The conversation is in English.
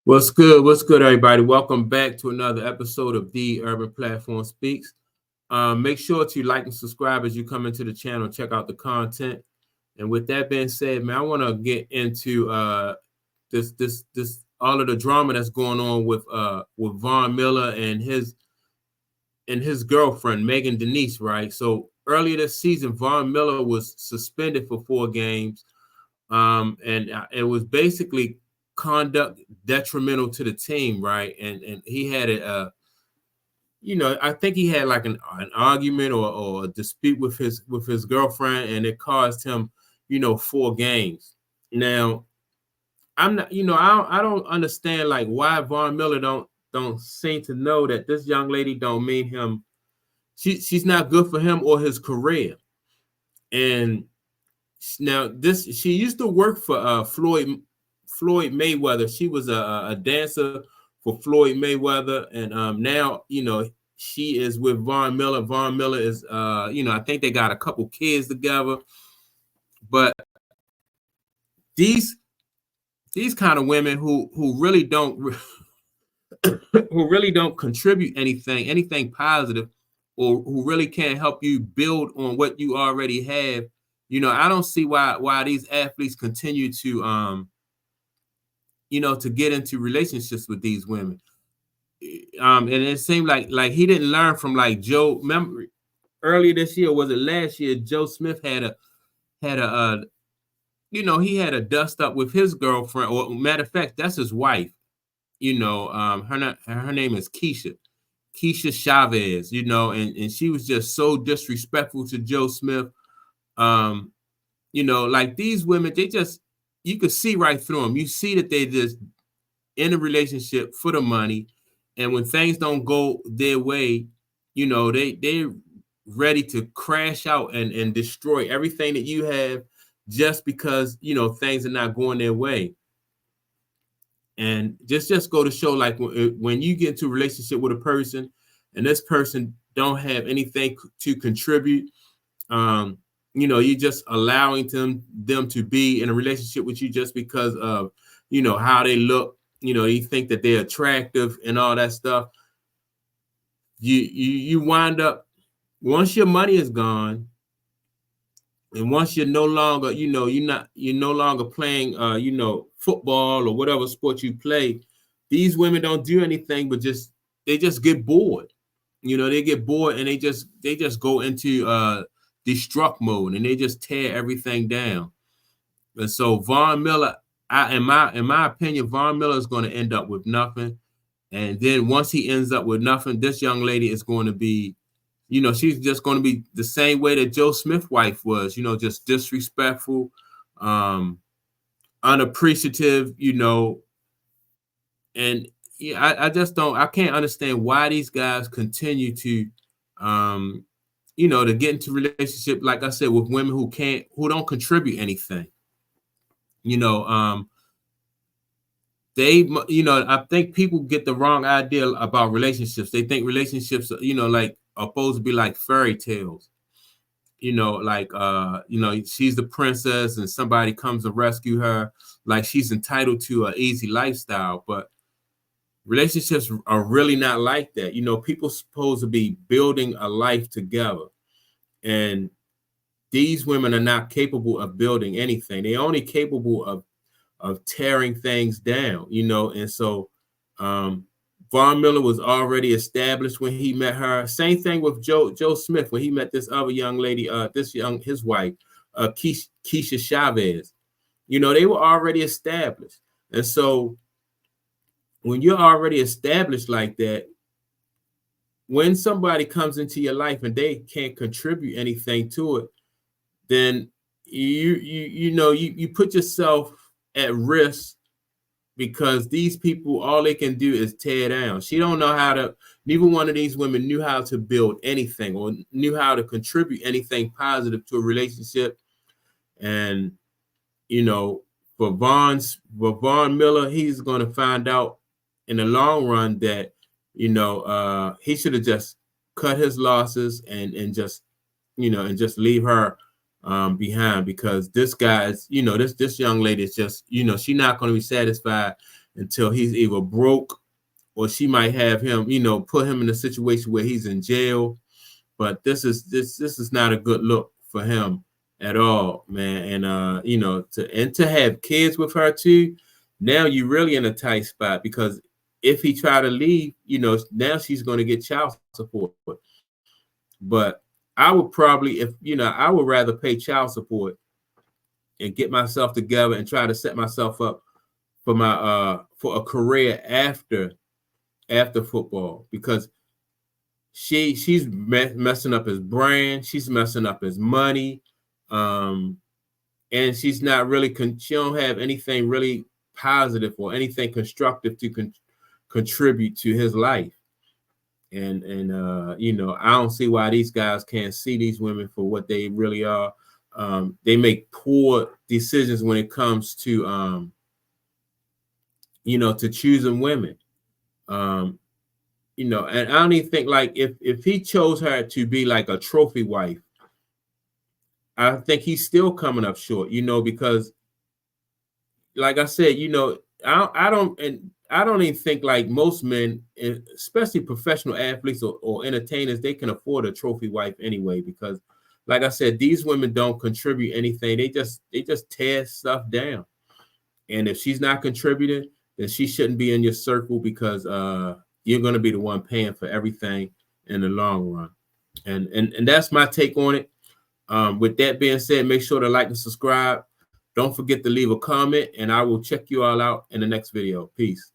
What's good? What's good, everybody? Welcome back to another episode of The Urban Platform Speaks. Make sure to like and subscribe as you come into the channel. Check out the content. And with that being said, man, I want to get into this all of the drama that's going on with Von Miller and his girlfriend Megan Denise, right? So earlier this season, Von Miller was suspended for 4 games, and it was basically conduct detrimental to the team, right? And he had I think he had like an argument or a dispute with his girlfriend, and it caused him, 4 games. Now, I'm not, I don't understand like why Von Miller don't seem to know that this young lady don't mean him. She's not good for him or his career. And now she used to work for Floyd Mayweather. She was a dancer for Floyd Mayweather, and now she is with Von Miller. Von Miller is I think they got a couple kids together, but these kind of women who really don't who really don't contribute anything positive, or who really can't help you build on what you already have. I don't see why these athletes continue to to get into relationships with these women. And it seemed like he didn't learn from like Joe. Remember earlier this year, was it last year? Joe Smith had a he had a dust up with his girlfriend, or matter of fact, that's his wife. Her name is Keisha Chavez. And she was just so disrespectful to Joe Smith. Like these women, you could see right through them. You see that they just in a relationship for the money, and when things don't go their way, they're ready to crash out and destroy everything that you have, just because things are not going their way. And just go to show, like when you get into a relationship with a person and this person don't have anything to contribute, you're just allowing them to be in a relationship with you just because of how they look. You think that they're attractive and all that stuff. You wind up, once your money is gone, and once you're no longer, you're no longer playing football or whatever sport you play. These women don't do anything but they just get bored. They get bored, and they just go into destruct mode, and they just tear everything down. And so Von Miller, in my opinion, Von Miller is going to end up with nothing. And then once he ends up with nothing, this young lady is going to be, she's just going to be the same way that Joe Smith's wife was, just disrespectful, unappreciative, and I can't understand why these guys continue to, to get into relationship, like I said, with women who don't contribute anything. I think people get the wrong idea about relationships. They think relationships, like are supposed to be like fairy tales. She's the princess and somebody comes to rescue her, like she's entitled to an easy lifestyle. But relationships are really not like that. People supposed to be building a life together, and these women are not capable of building anything. They're only capable of tearing things down, and so Von Miller was already established when he met her. Same thing with Joe Smith when he met this other young lady, his wife, Keisha Chavez. They were already established. And so when you're already established like that, when somebody comes into your life and they can't contribute anything to it, then you put yourself at risk, because these people, all they can do is tear down. She don't know how to, neither one of these women knew how to build anything or knew how to contribute anything positive to a relationship. And for Von Miller, he's going to find out in the long run that he should have just cut his losses and just leave her behind, because this guy is, this young lady is just, she's not going to be satisfied until he's either broke, or she might have him, you know, put him in a situation where he's in jail. But this is not a good look for him at all, man. And you know, to have kids with her too, now you're really in a tight spot, because if he try to leave, you know, now she's going to get child support. But I would probably, if you know, I would rather pay child support and get myself together and try to set myself up for my for a career after football, because she's messing up his brand, she's messing up his money, and she's not really she don't have anything really positive or anything constructive to contribute to his life. And you know, I don't see why these guys can't see these women for what they really are. They make poor decisions when it comes to you know, to choosing women. You know, and I don't even think, like, if he chose her to be like a trophy wife, I think he's still coming up short, you know, because like I said, you know, I don't even think like most men, especially professional athletes or entertainers, they can afford a trophy wife anyway, because like I said, these women don't contribute anything. They just tear stuff down. And if she's not contributing, then she shouldn't be in your circle, because you're going to be the one paying for everything in the long run. And that's my take on it. With that being said, make sure to like and subscribe. Don't forget to leave a comment, and I will check you all out in the next video. Peace.